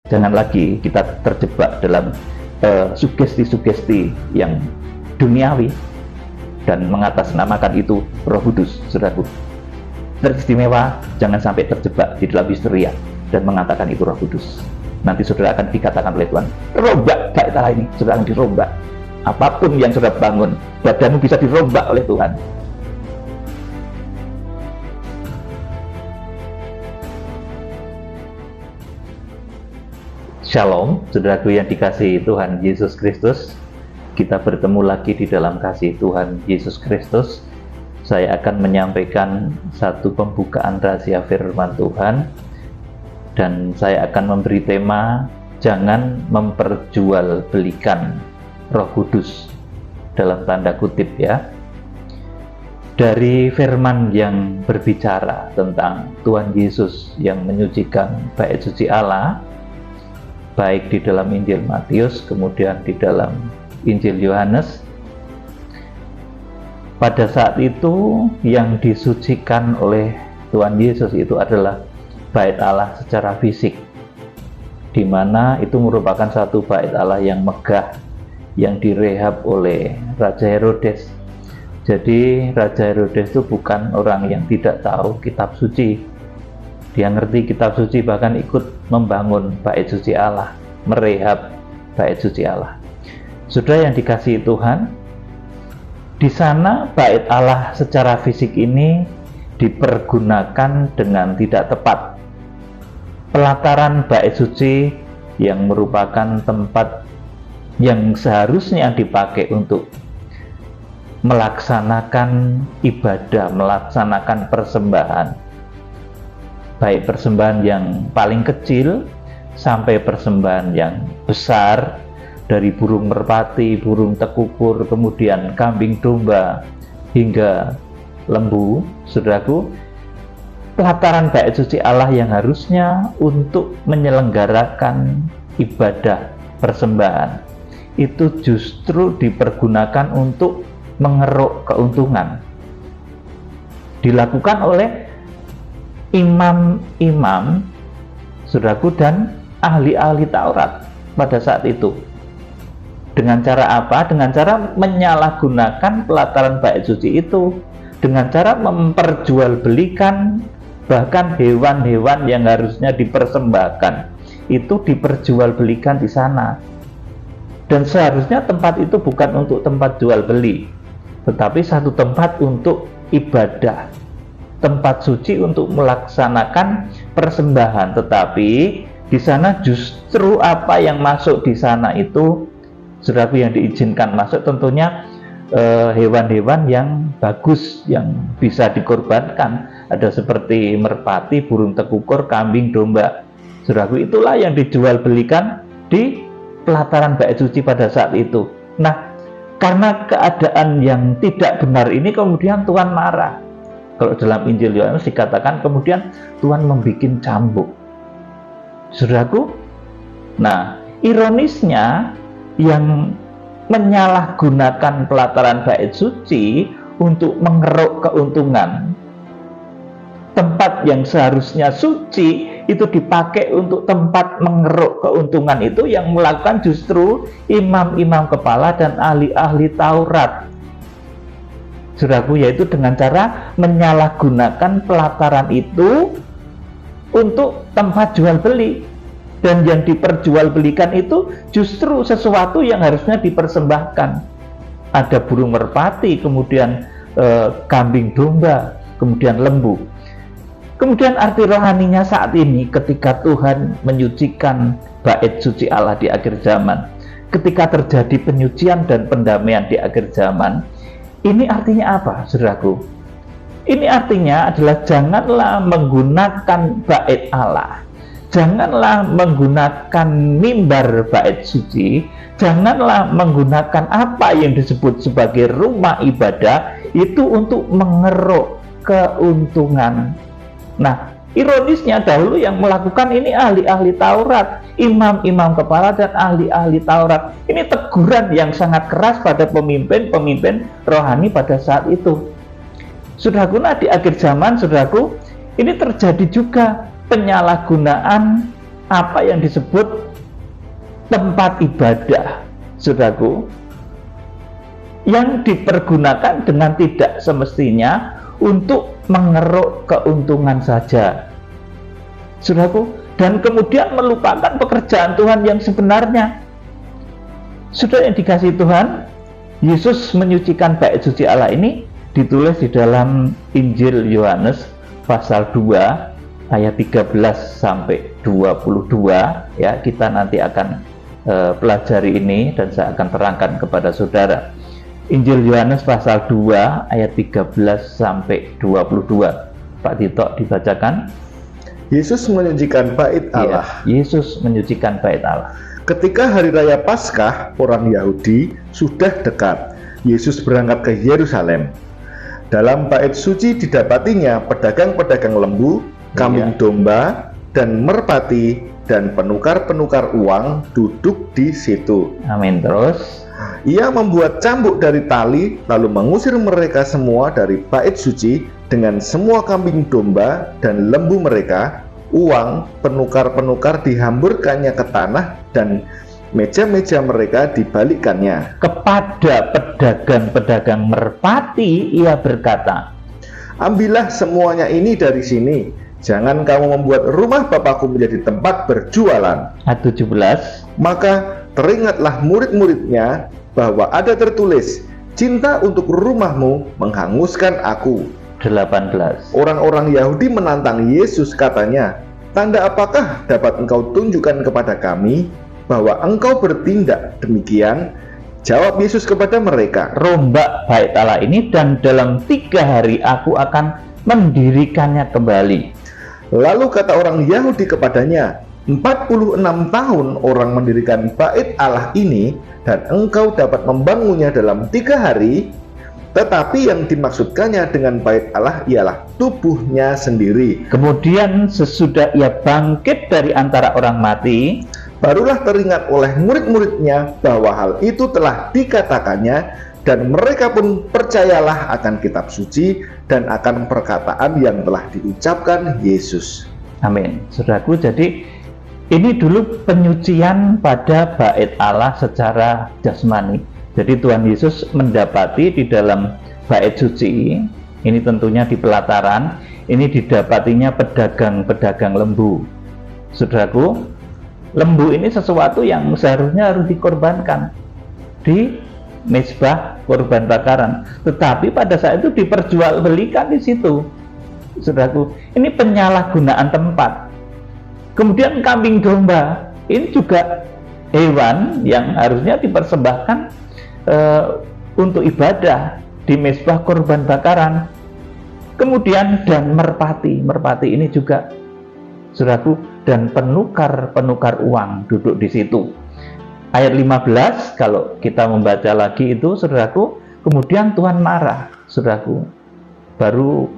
Jangan lagi kita terjebak dalam sugesti-sugesti yang duniawi dan mengatasnamakan itu Roh Kudus. Saudaraku, teristimewa, jangan sampai terjebak di dalam histeria dan mengatakan itu Roh Kudus. Nanti saudara akan dikatakan oleh Tuhan, rombak bait Allah ini, saudara akan dirombak. Apapun yang saudara bangun, badanmu bisa dirombak oleh Tuhan. Shalom, saudaraku yang dikasihi Tuhan Yesus Kristus. Kita bertemu lagi di dalam kasih Tuhan Yesus Kristus. Saya akan menyampaikan satu pembukaan rahasia firman Tuhan, dan saya akan memberi tema jangan memperjualbelikan Roh Kudus, dalam tanda kutip ya. Dari firman yang berbicara tentang Tuhan Yesus yang menyucikan bait suci Allah, baik di dalam Injil Matius, kemudian di dalam Injil Yohanes. Pada saat itu yang disucikan oleh Tuhan Yesus itu adalah bait Allah secara fisik, di mana itu merupakan satu bait Allah yang megah, yang direhab oleh Raja Herodes. Jadi Raja Herodes itu bukan orang yang tidak tahu kitab suci. Dia ngerti kitab suci, bahkan ikut membangun bait suci Allah, merehab bait suci Allah. Saudara yang dikasihi Tuhan, di sana bait Allah secara fisik ini dipergunakan dengan tidak tepat. Pelataran bait suci yang merupakan tempat yang seharusnya dipakai untuk melaksanakan ibadah, melaksanakan persembahan, baik persembahan yang paling kecil sampai persembahan yang besar, dari burung merpati, burung tekukur, kemudian kambing domba hingga lembu. Saudaraku, pelataran bait suci Allah yang harusnya untuk menyelenggarakan ibadah persembahan itu justru dipergunakan untuk mengeruk keuntungan. Dilakukan oleh imam-imam, saudaraku, dan ahli-ahli Taurat pada saat itu. Dengan cara apa? Dengan cara menyalahgunakan pelataran bait suci itu, dengan cara memperjualbelikan bahkan hewan-hewan yang harusnya dipersembahkan itu diperjualbelikan di sana. Dan seharusnya tempat itu bukan untuk tempat jual beli, tetapi satu tempat untuk ibadah, tempat suci untuk melaksanakan persembahan. Tetapi di sana justru apa yang masuk di sana itu, saudaraku, yang diizinkan masuk tentunya hewan-hewan yang bagus, yang bisa dikorbankan. Ada seperti merpati, burung tekukur, kambing, domba. Saudaraku, itulah yang dijual belikan di pelataran bait suci pada saat itu. Nah, karena keadaan yang tidak benar ini kemudian Tuhan marah. Kalau dalam Injil Yohanes dikatakan kemudian Tuhan membuat cambuk. Saudaraku, nah ironisnya yang menyalahgunakan pelataran bait suci untuk mengeruk keuntungan, tempat yang seharusnya suci itu dipakai untuk tempat mengeruk keuntungan, itu yang melakukan justru imam-imam kepala dan ahli-ahli Taurat. Saudaraku, yaitu dengan cara menyalahgunakan pelataran itu untuk tempat jual beli. Dan yang diperjualbelikan itu justru sesuatu yang harusnya dipersembahkan. Ada burung merpati, kemudian kambing domba, kemudian lembu. Kemudian arti rohaninya saat ini ketika Tuhan menyucikan bait suci Allah di akhir zaman, ketika terjadi penyucian dan pendamaian di akhir zaman, ini artinya apa, saudaraku? Ini artinya adalah janganlah menggunakan bait Allah, janganlah menggunakan mimbar bait suci, janganlah menggunakan apa yang disebut sebagai rumah ibadah itu untuk mengeruk keuntungan. Nah, ironisnya dahulu yang melakukan ini ahli-ahli Taurat, imam-imam kepala dan ahli-ahli Taurat. Ini teguran yang sangat keras pada pemimpin-pemimpin rohani pada saat itu. Saudaraku, nah di akhir zaman, saudaraku, ini terjadi juga penyalahgunaan apa yang disebut tempat ibadah, saudaraku, yang dipergunakan dengan tidak semestinya untuk mengeruk keuntungan saja, saudaraku, dan kemudian melupakan pekerjaan Tuhan yang sebenarnya. Sudah yang dikasih Tuhan, Yesus menyucikan bait suci Allah ini ditulis di dalam Injil Yohanes pasal 2 ayat 13 sampai 22 ya. Kita nanti akan pelajari ini dan saya akan terangkan kepada saudara. Injil Yohanes pasal 2 ayat 13 sampai 22. Pak Tito dibacakan. Yesus menyucikan bait Allah. Ya, Yesus menyucikan bait Allah. Ketika hari raya Paskah orang Yahudi sudah dekat, Yesus berangkat ke Yerusalem. Dalam bait suci didapatinya pedagang-pedagang lembu, kambing domba, dan merpati, dan penukar-penukar uang duduk di situ. Amin. Terus Ia membuat cambuk dari tali, lalu mengusir mereka semua dari bait suci dengan semua kambing domba dan lembu mereka. Uang penukar-penukar dihamburkannya ke tanah dan meja-meja mereka dibalikkannya. kepada pedagang-pedagang merpati ia berkata, Ambillah semuanya ini dari sini. Jangan kamu membuat rumah Bapakku menjadi tempat berjualan. ayat 17, Maka teringatlah murid-muridnya bahwa ada tertulis, cinta untuk rumahmu menghanguskan aku. 18. Orang-orang Yahudi menantang Yesus, katanya, tanda apakah dapat engkau tunjukkan kepada kami bahwa engkau bertindak demikian? Jawab Yesus kepada mereka, Rombak bait Allah ini dan dalam 3 hari aku akan mendirikannya kembali. Lalu kata orang Yahudi kepadanya, 46 tahun orang mendirikan bait Allah ini dan engkau dapat membangunnya dalam 3 hari. Tetapi yang dimaksudkannya dengan bait Allah ialah tubuhnya sendiri. Kemudian sesudah ia bangkit dari antara orang mati, Barulah teringat oleh murid-muridnya bahwa hal itu telah dikatakannya, dan mereka pun percayalah akan kitab suci dan akan perkataan yang telah diucapkan Yesus. amin. Saudaraku, jadi ini dulu penyucian pada bait Allah secara jasmani. Jadi Tuhan Yesus mendapati di dalam bait suci, ini tentunya di pelataran, ini didapatinya pedagang-pedagang lembu. Saudaraku, lembu ini sesuatu yang seharusnya harus dikorbankan di mezbah korban bakaran, tetapi pada saat itu diperjualbelikan di situ. Saudaraku, ini penyalahgunaan tempat. Kemudian kambing domba ini juga hewan yang harusnya dipersembahkan untuk ibadah di mezbah korban bakaran. Kemudian dan merpati ini juga, saudaraku, dan penukar uang duduk di situ. Ayat 15 kalau kita membaca lagi itu, saudaraku, kemudian Tuhan marah, saudaraku. Baru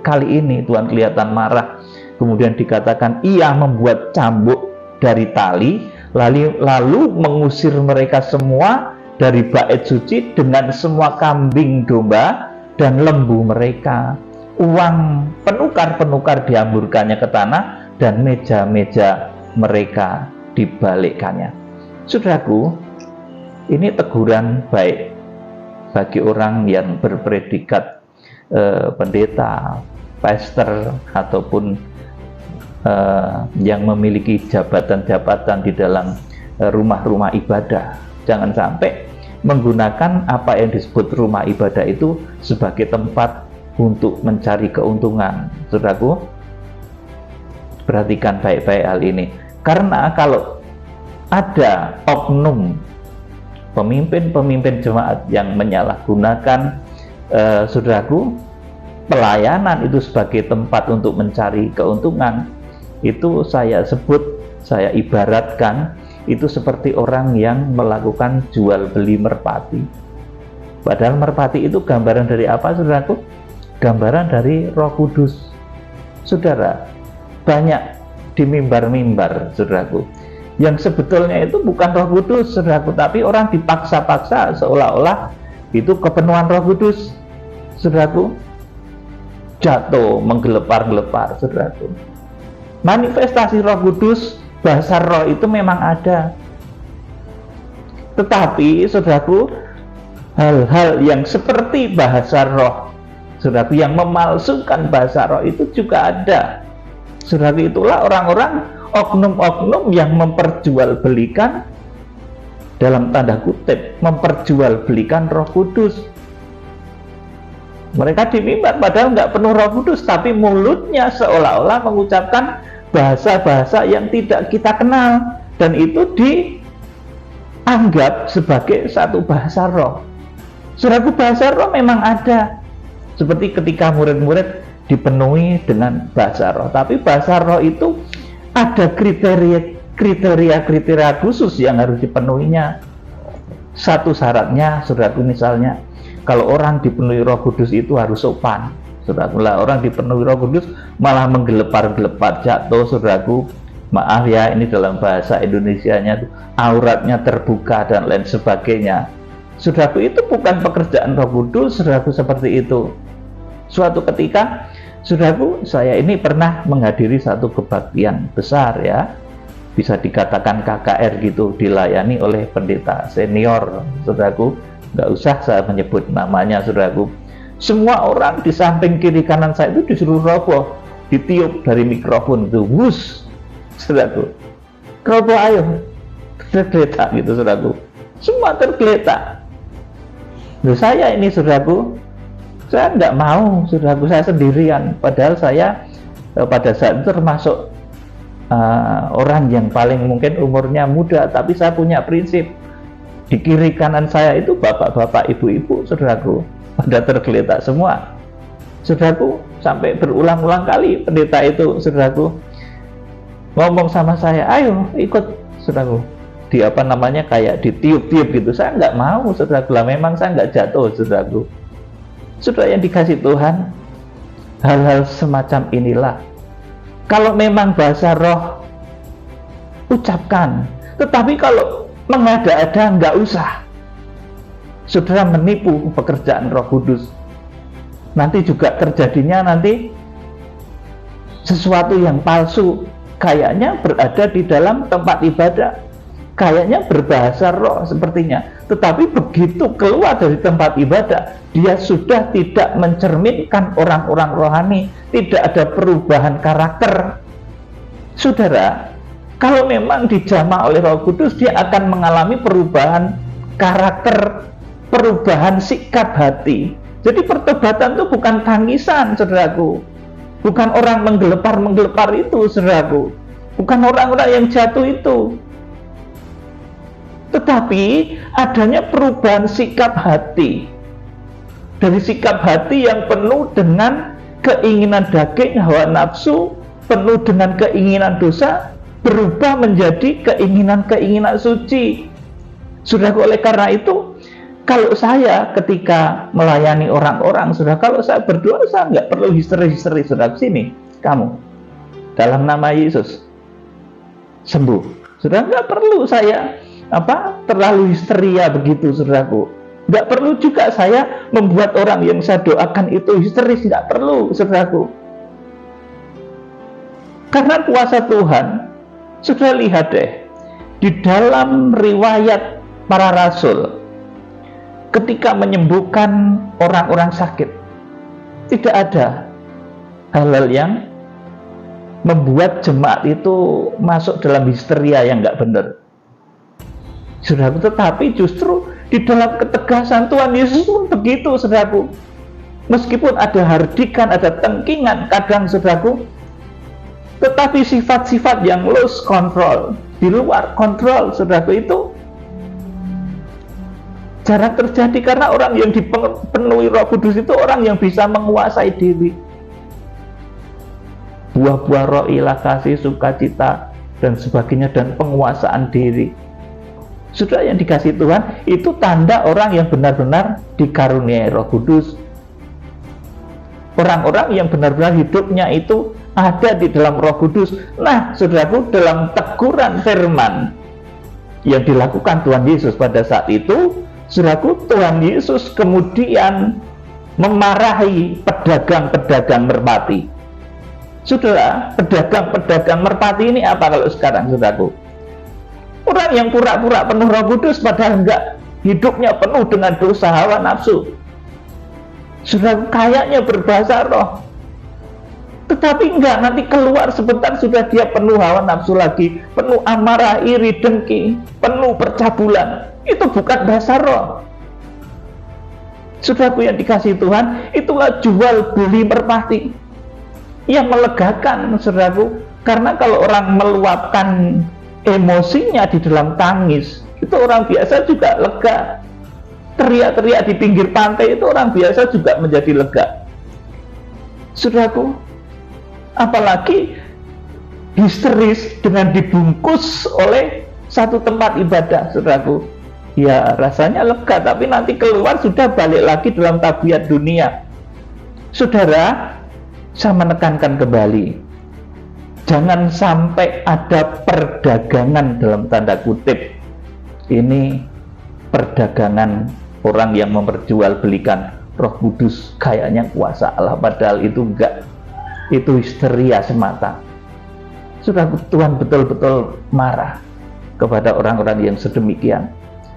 kali ini Tuhan kelihatan marah. Kemudian dikatakan ia membuat cambuk dari tali, lalu mengusir mereka semua dari bait suci dengan semua kambing domba dan lembu mereka. Uang penukar-penukar dihamburkannya ke tanah dan meja-meja mereka dibalikkannya. Saudaraku, ini teguran baik bagi orang yang berpredikat pendeta, pastor, ataupun yang memiliki jabatan-jabatan di dalam rumah-rumah ibadah. Jangan sampai menggunakan apa yang disebut rumah ibadah itu sebagai tempat untuk mencari keuntungan. Saudaraku, perhatikan baik-baik hal ini, karena kalau ada oknum pemimpin jemaat yang menyalahgunakan saudaraku, pelayanan itu sebagai tempat untuk mencari keuntungan, itu saya sebut, saya ibaratkan itu seperti orang yang melakukan jual beli merpati. Padahal merpati itu gambaran dari apa, saudaraku? Gambaran dari Roh Kudus. Saudara, banyak di mimbar-mimbar, saudaraku, yang sebetulnya itu bukan Roh Kudus, saudaraku, tapi orang dipaksa-paksa seolah-olah itu kepenuhan Roh Kudus, saudaraku. Jatuh menggelepar-gelepar, saudaraku. Manifestasi Roh Kudus bahasa roh itu memang ada. Tetapi saudaraku, hal-hal yang seperti bahasa roh, saudaraku, yang memalsukan bahasa roh itu juga ada. Saudaraku, itulah orang-orang, oknum-oknum yang memperjualbelikan, dalam tanda kutip, memperjualbelikan Roh Kudus. Mereka di mimbar padahal nggak penuh Roh Kudus, tapi mulutnya seolah-olah mengucapkan bahasa-bahasa yang tidak kita kenal, dan itu dianggap sebagai satu bahasa roh. Saudaraku, bahasa roh memang ada, seperti ketika murid-murid dipenuhi dengan bahasa roh, tapi bahasa roh itu ada kriteria khusus yang harus dipenuhinya. Satu syaratnya, saudaraku, misalnya kalau orang dipenuhi Roh Kudus itu harus sopan. Saudaraku, lah orang dipenuhi Roh Kudus malah menggelepar-gelepar, jatuh, saudaraku, maaf ya, ini dalam bahasa Indonesianya, auratnya terbuka dan lain sebagainya. Saudaraku, itu bukan pekerjaan Roh Kudus, saudaraku, seperti itu. Suatu ketika, saudaraku, saya ini pernah menghadiri satu kebaktian besar, ya, bisa dikatakan KKR gitu, dilayani oleh pendeta senior, saudaraku. Nggak usah saya menyebut namanya, saudaraku. Semua orang di samping kiri kanan saya itu disuruh roboh, ditiup dari mikrofon itu, wus, saudaraku, roboh ayo, tergeletak gitu, saudaraku. Semua tergeletak. Loh, saya ini, saudaraku, saya nggak mau, saudaraku, saya sendirian. Padahal saya pada saat itu termasuk orang yang paling mungkin umurnya muda, tapi saya punya prinsip. Di kiri kanan saya itu bapak-bapak, ibu-ibu, saudaraku, pada tergeletak semua. Saudaraku, sampai berulang-ulang kali pendeta itu, saudaraku, ngomong sama saya, ayo ikut, saudaraku, di apa namanya, kayak ditiup-tiup gitu. Saya nggak mau, saudaraku, lah memang saya nggak jatuh, saudaraku. Saudara yang dikasih Tuhan, hal-hal semacam inilah, kalau memang bahasa roh, ucapkan. Tetapi kalau mengada-ada, nggak usah. Saudara menipu pekerjaan Roh Kudus. Nanti juga terjadinya nanti sesuatu yang palsu. Kayaknya berada di dalam tempat ibadah, kayaknya berbahasa roh sepertinya. Tetapi begitu keluar dari tempat ibadah, dia sudah tidak mencerminkan orang-orang rohani, tidak ada perubahan karakter. Saudara, kalau memang dijamah oleh Roh Kudus, dia akan mengalami perubahan karakter, perubahan sikap hati. Jadi pertobatan itu bukan tangisan, saudaraku. Bukan orang menggelepar-menggelepar itu, saudaraku. Bukan orang-orang yang jatuh itu. Tetapi adanya perubahan sikap hati. Dari sikap hati yang penuh dengan keinginan daging, hawa nafsu, penuh dengan keinginan dosa, berubah menjadi keinginan-keinginan suci. Saudaraku, oleh karena itu, kalau saya ketika melayani orang-orang, saudara, kalau saya berdoa, saya nggak perlu histeri-histeri, saudara. Sini, kamu, dalam nama Yesus, sembuh. Saudara, nggak perlu saya terlalu histeria begitu, saudaraku. Nggak perlu juga saya membuat orang yang saya doakan itu histeris, nggak perlu, saudaraku. Karena kuasa Tuhan, saudara lihat deh, di dalam riwayat para rasul, ketika menyembuhkan orang-orang sakit, tidak ada hal-hal yang membuat jemaat itu masuk dalam histeria yang nggak benar, saudaraku. Tetapi justru di dalam ketegasan Tuhan Yesus pun begitu, saudaraku. Meskipun ada hardikan, ada tengkingan kadang, saudaraku, tetapi sifat-sifat yang loose control, di luar kontrol, saudaraku, itu jarang terjadi. Karena orang yang dipenuhi Roh Kudus itu orang yang bisa menguasai diri. Buah-buah roh ialah kasih, sukacita, dan sebagainya, dan penguasaan diri. Saudara yang dikasih Tuhan, itu tanda orang yang benar-benar dikaruniai Roh Kudus. Orang-orang yang benar-benar hidupnya itu ada di dalam Roh Kudus. Nah, saudaraku, dalam teguran firman yang dilakukan Tuhan Yesus pada saat itu, saudaraku, Tuhan Yesus kemudian memarahi pedagang-pedagang merpati. Saudara, pedagang-pedagang merpati ini apa kalau sekarang, saudaraku? Orang yang pura-pura penuh Roh Kudus padahal enggak, hidupnya penuh dengan dosa, hawa nafsu. Saudaraku, kayaknya berbahasa roh, tetapi enggak, nanti keluar sebentar sudah dia penuh hawa nafsu lagi, penuh amarah, iri, dengki, penuh percabulan. Itu bukan bahasa roh. Saudaraku yang dikasihi Tuhan, itulah jual beli merpati yang melegakan, saudaraku. Karena kalau orang meluapkan emosinya di dalam tangis, itu orang biasa juga lega. Teriak-teriak di pinggir pantai itu orang biasa juga menjadi lega. Saudaraku, apalagi histeris dengan dibungkus oleh satu tempat ibadah, saudaraku. Ya rasanya lega, tapi nanti keluar sudah balik lagi dalam tabiat dunia. Saudara, saya menekankan kembali, jangan sampai ada perdagangan dalam tanda kutip. Ini perdagangan orang yang memperjualbelikan Roh Kudus, kayaknya kuasa Allah, padahal itu enggak. Itu histeria semata. Sudah, Tuhan betul-betul marah kepada orang-orang yang sedemikian,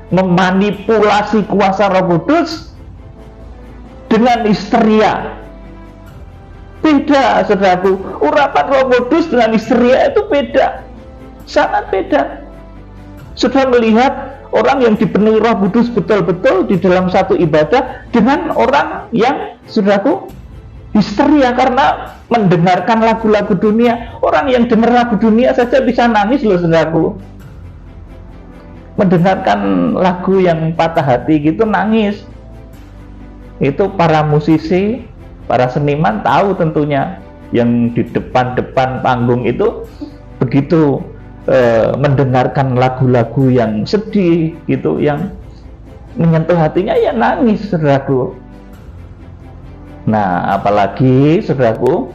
memanipulasi kuasa Roh Kudus dengan histeria. Beda, saudaraku. Urapan Roh Kudus dengan histeria itu beda, sangat beda. Sudah melihat orang yang dipenuhi Roh Kudus betul-betul di dalam satu ibadah dengan orang yang, saudaraku, histeria karena mendengarkan lagu-lagu dunia. Orang yang dengar lagu dunia saja bisa nangis loh, saudaraku. Mendengarkan lagu yang patah hati gitu nangis. Itu para musisi, para seniman tahu tentunya, yang di depan-depan panggung itu begitu mendengarkan lagu-lagu yang sedih gitu, yang menyentuh hatinya, ya nangis, saudaraku. Nah, apalagi, saudaraku,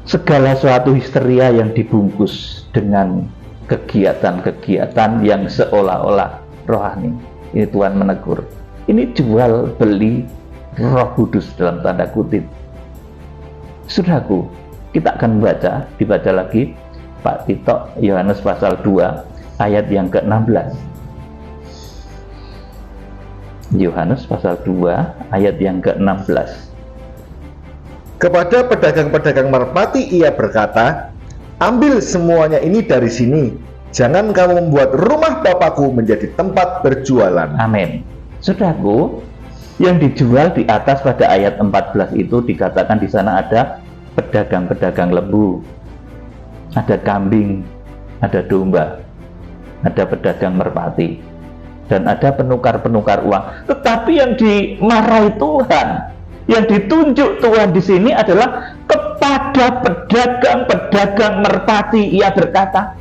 segala suatu histeria yang dibungkus dengan kegiatan-kegiatan yang seolah-olah rohani. Ini Tuhan menegur. Ini jual beli Roh Kudus dalam tanda kutip. Saudaraku, kita akan dibaca lagi Pak Tito, Yohanes pasal 2 ayat yang ke-16. Yohanes pasal 2 ayat yang ke-16. Kepada pedagang-pedagang merpati ia berkata, ambil semuanya ini dari sini, jangan kamu membuat rumah Bapakku menjadi tempat berjualan. Amin. Saudaraku, yang dijual di atas pada ayat 14 itu dikatakan di sana ada pedagang-pedagang lembu, ada kambing, ada domba, ada pedagang merpati, dan ada penukar-penukar uang. Tetapi yang dimarahi Tuhan, yang ditunjuk Tuhan di sini adalah kepada pedagang-pedagang merpati ia berkata.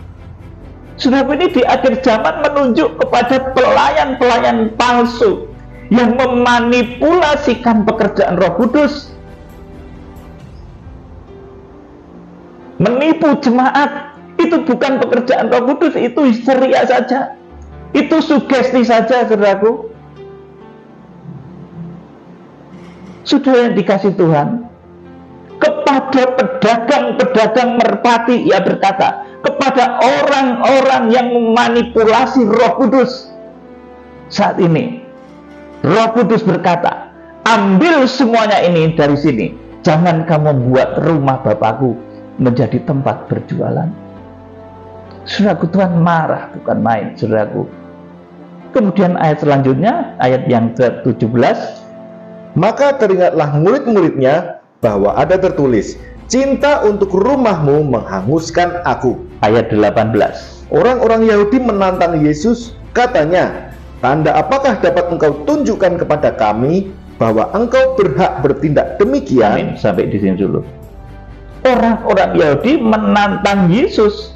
Saudara, ini di akhir zaman menunjuk kepada pelayan-pelayan palsu yang memanipulasikan pekerjaan Roh Kudus, menipu jemaat. Itu bukan pekerjaan Roh Kudus, itu histeria saja, itu sugesti saja, saudaraku. Saudara yang dikasih Tuhan, kepada pedagang-pedagang merpati ia berkata, kepada orang-orang yang memanipulasi Roh Kudus. Saat ini Roh Kudus berkata, ambil semuanya ini dari sini, jangan kamu buat rumah Bapakku menjadi tempat berjualan. Saudaraku, Tuhan marah bukan main, saudaraku. Kemudian ayat selanjutnya, ayat yang ke-17, maka teringatlah murid-muridnya bahwa ada tertulis, cinta untuk rumahmu menghanguskan aku. Ayat 18, orang-orang Yahudi menantang Yesus, katanya, tanda apakah dapat engkau tunjukkan kepada kami bahwa engkau berhak bertindak demikian? Amin. Sampai di sini dulu. Orang-orang Yahudi menantang Yesus.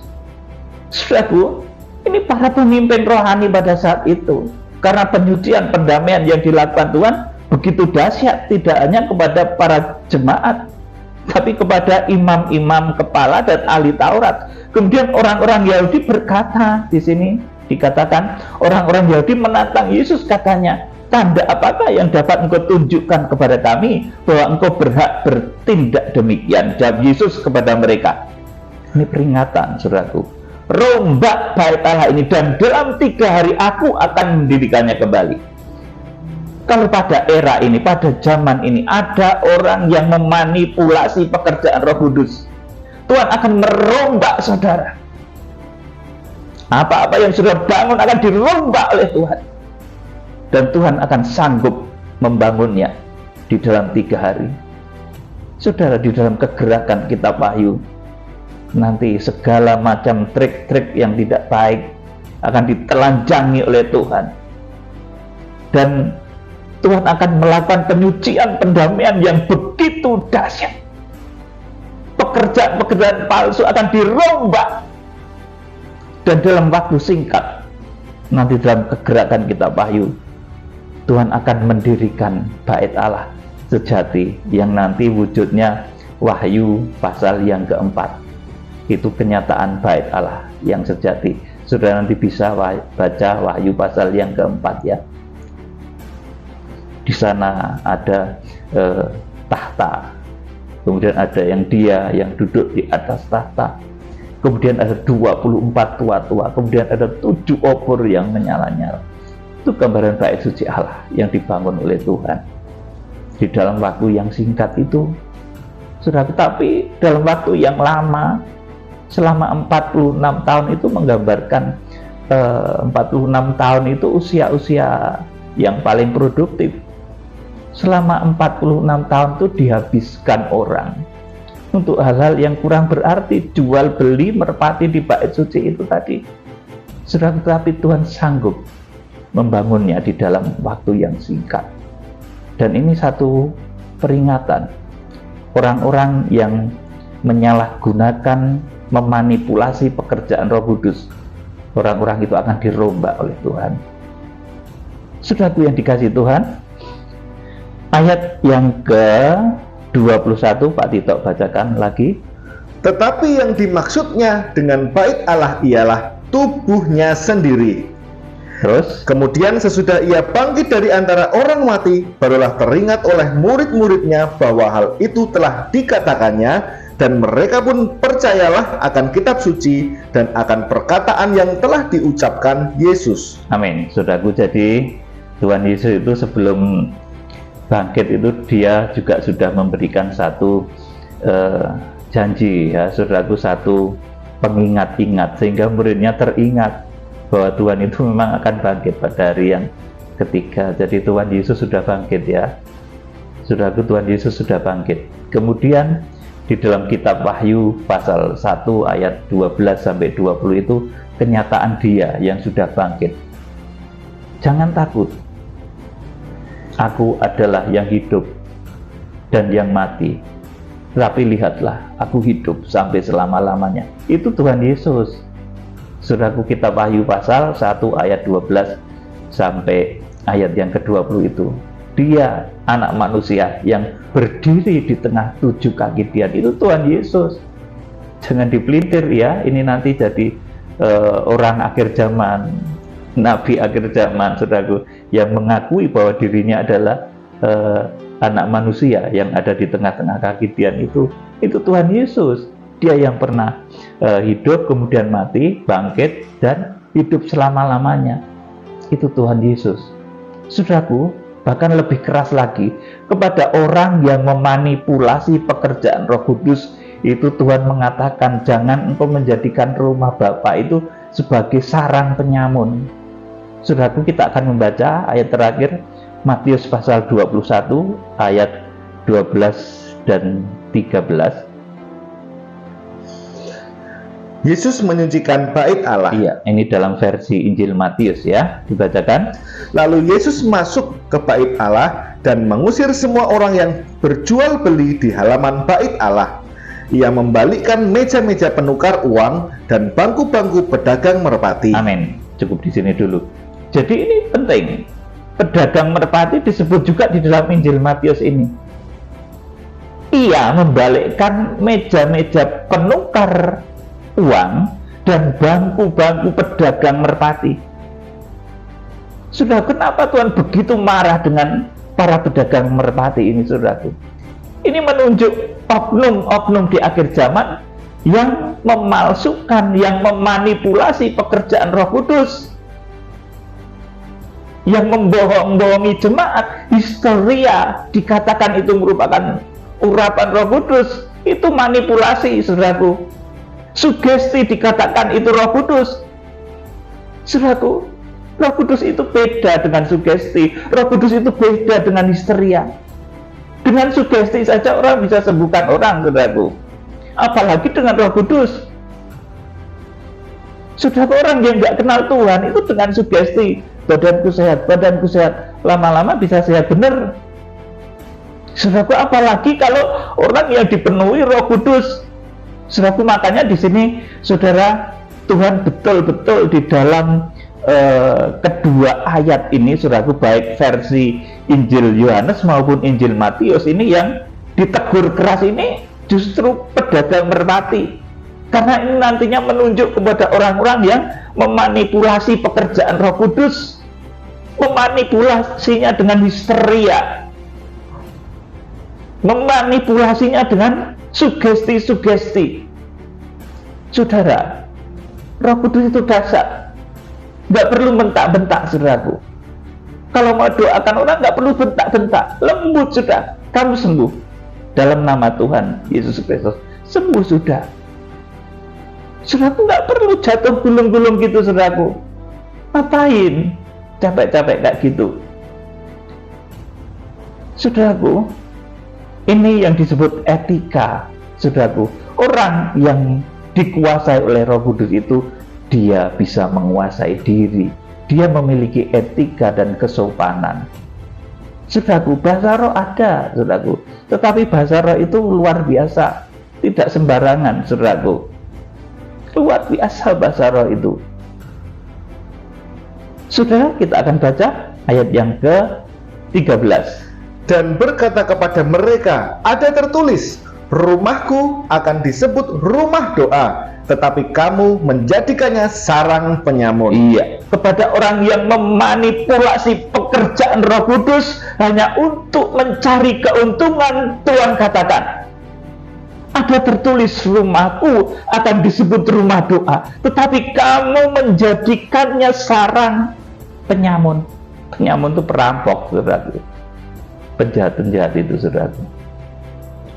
Saudaraku, ini para pemimpin rohani pada saat itu, karena penyucian pendamaian yang dilakukan Tuhan begitu dahsyat, tidak hanya kepada para jemaat, tapi kepada imam-imam kepala dan ahli Taurat. Kemudian orang-orang Yahudi berkata, di sini dikatakan orang-orang Yahudi menantang Yesus, katanya, tanda apakah yang dapat engkau tunjukkan kepada kami bahwa engkau berhak bertindak demikian? Jawab Yesus kepada mereka, ini peringatan, saudaraku, rombak bait Allah ini, dan dalam 3 hari aku akan mendirikannya kembali. Kalau pada era ini, pada zaman ini, ada orang yang memanipulasi pekerjaan Roh Kudus, Tuhan akan merombak saudara. Apa-apa yang sudah bangun akan dirombak oleh Tuhan, dan Tuhan akan sanggup membangunnya di dalam 3 hari. Saudara, di dalam kegerakan kitab Wahyu, nanti segala macam trik-trik yang tidak baik akan ditelanjangi oleh Tuhan, dan Tuhan akan melakukan penyucian, pendamaian yang begitu dahsyat. Pekerjaan-pekerjaan palsu akan dirombak, dan dalam waktu singkat nanti dalam kegerakan kitab Wahyu, Tuhan akan mendirikan bait Allah sejati yang nanti wujudnya Wahyu pasal yang keempat. Itu kenyataan bait Allah yang sejati. Saudara nanti bisa baca Wahyu pasal yang keempat ya. Di sana ada tahta, kemudian ada dia yang duduk di atas tahta, kemudian ada 24 tua-tua, kemudian ada 7 obor yang menyala-nyala. Itu gambaran bait suci Allah yang dibangun oleh Tuhan di dalam waktu yang singkat itu, saudara. Tapi dalam waktu yang lama, selama 46 tahun itu menggambarkan 46 tahun itu usia-usia yang paling produktif. Selama 46 tahun itu dihabiskan orang untuk hal-hal yang kurang berarti, jual beli merpati di bait suci itu tadi. Saudara, tetapi Tuhan sanggup membangunnya di dalam waktu yang singkat. Dan ini satu peringatan, orang-orang yang menyalahgunakan, memanipulasi pekerjaan Roh Kudus, orang-orang itu akan dirombak oleh Tuhan. Saudaraku yang dikasihi Tuhan, ayat yang ke-21 Pak Tito bacakan lagi. Tetapi yang dimaksudnya dengan bait Allah ialah tubuhnya sendiri. Terus, kemudian sesudah ia bangkit dari antara orang mati, barulah teringat oleh murid-muridnya bahwa hal itu telah dikatakannya, dan mereka pun percayalah akan kitab suci dan akan perkataan yang telah diucapkan Yesus. Amin. Saudaraku, jadi Tuhan Yesus itu sebelum bangkit itu dia juga sudah memberikan satu janji ya, saudaraku, satu pengingat-ingat, sehingga muridnya teringat bahwa Tuhan itu memang akan bangkit pada hari yang ketiga. Jadi Tuhan Yesus sudah bangkit ya, saudaraku, Tuhan Yesus sudah bangkit. Kemudian di dalam kitab Wahyu pasal 1 ayat 12 sampai 20 itu kenyataan dia yang sudah bangkit. Jangan takut, aku adalah yang hidup dan yang mati, tapi lihatlah, aku hidup sampai selama-lamanya. Itu Tuhan Yesus. Saudaraku, kitab Wahyu pasal 1 ayat 12 sampai ayat yang ke-20 itu, dia anak manusia yang berdiri di tengah 7 kaki dia, itu Tuhan Yesus. Jangan dipelintir ya, ini nanti jadi orang akhir zaman, nabi akhir zaman, saudaraku, yang mengakui bahwa dirinya adalah anak manusia yang ada di tengah-tengah kaki dia, itu Tuhan Yesus. Dia yang pernah hidup, kemudian mati, bangkit, dan hidup selama-lamanya. Itu Tuhan Yesus. Saudaraku, bahkan lebih keras lagi, kepada orang yang memanipulasi pekerjaan Roh Kudus, itu Tuhan mengatakan, jangan engkau menjadikan rumah Bapa itu sebagai sarang penyamun. Saudaraku, kita akan membaca ayat terakhir, Matius pasal 21 ayat 12 dan 13. Yesus menyucikan bait Allah. Iya, ini dalam versi Injil Matius ya, dibacakan. Lalu Yesus masuk ke bait Allah dan mengusir semua orang yang berjual beli di halaman bait Allah. Ia membalikkan meja-meja penukar uang dan bangku-bangku pedagang merpati. Amin. Cukup di sini dulu. Jadi ini penting. Pedagang merpati disebut juga di dalam Injil Matius ini. Ia membalikkan meja-meja penukar uang dan bangku-bangku pedagang merpati. Sudah, kenapa Tuhan begitu marah dengan para pedagang merpati ini, saudaraku? Ini menunjuk oknum-oknum di akhir zaman yang memalsukan, yang memanipulasi pekerjaan Roh Kudus, yang membohong-bohongi jemaat. Histeria dikatakan itu merupakan urapan Roh Kudus, itu manipulasi, saudaraku. Sugesti dikatakan itu Roh Kudus, saudaraku. Roh Kudus itu beda dengan sugesti. Roh Kudus itu beda dengan histeria. Dengan sugesti saja orang bisa sembuhkan orang, saudaraku, apalagi dengan Roh Kudus. Sudah, orang yang nggak kenal Tuhan itu dengan sugesti, badanku sehat, lama-lama bisa sehat benar. Saudaraku, apalagi kalau orang yang dipenuhi Roh Kudus. Saudaraku, makanya di sini, saudara, Tuhan betul-betul di dalam kedua ayat ini, saudaraku, baik versi Injil Yohanes maupun Injil Matius ini yang ditegur keras ini justru pedagang merpati, karena ini nantinya menunjuk kepada orang-orang yang memanipulasi pekerjaan Roh Kudus, memanipulasinya dengan histeria, memanipulasinya dengan sugesti-sugesti. Saudara, Roh Kudus itu dasar. Nggak perlu bentak-bentak, saudaraku. Kalau mau doakan orang nggak perlu bentak-bentak, lembut sudah, kamu sembuh dalam nama Tuhan Yesus Kristus, sembuh sudah. Saudaraku, nggak perlu jatuh gulung-gulung gitu, saudaraku. Ngapain capek-capek kayak gitu? Saudaraku, ini yang disebut etika, saudaraku. Orang yang dikuasai oleh Roh Kudus itu, dia bisa menguasai diri, dia memiliki etika dan kesopanan. Saudaraku, bahasa roh ada, saudaraku, tetapi bahasa roh itu luar biasa, tidak sembarangan, saudaraku. Luar biasa bahasa roh itu. Saudara, kita akan baca ayat yang ke-13. Dan berkata kepada mereka, ada tertulis, rumahku akan disebut rumah doa, tetapi kamu menjadikannya sarang penyamun. Iya, kepada orang yang memanipulasi pekerjaan Roh Kudus hanya untuk mencari keuntungan, Tuhan katakan, ada tertulis rumahku akan disebut rumah doa, tetapi kamu menjadikannya sarang penyamun. Penyamun itu perampok, saudaraku. Penjahat-penjahat itu, saudaraku.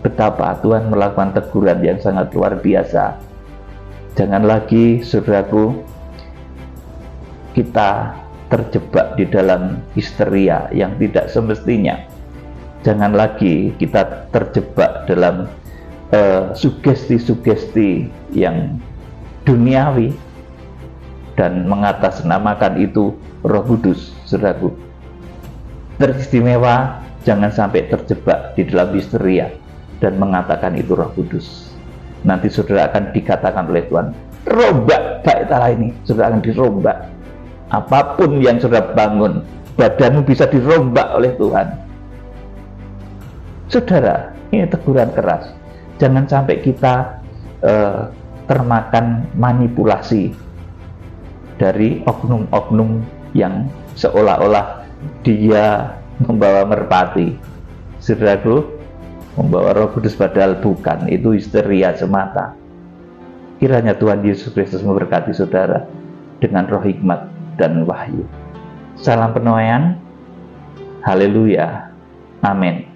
Betapa Tuhan melakukan teguran yang sangat luar biasa. Jangan lagi, saudaraku, kita terjebak di dalam histeria yang tidak semestinya. Jangan lagi kita terjebak dalam sugesti-sugesti yang duniawi dan mengatasnamakan itu Roh Kudus, saudaraku. Teristimewa, jangan sampai terjebak di dalam histeria dan mengatakan itu Roh Kudus. Nanti saudara akan dikatakan oleh Tuhan, rombak bait Allah ini, saudara akan dirombak. Apapun yang saudara bangun, badanmu bisa dirombak oleh Tuhan. Saudara, ini teguran keras. Jangan sampai kita termakan manipulasi dari oknum-oknum yang seolah-olah dia membawa merpati. Saudaraku, membawa Roh Kudus padahal bukan, itu histeria semata. Kiranya Tuhan Yesus Kristus memberkati saudara dengan roh hikmat dan wahyu. Salam penuaian. Haleluya. Amin.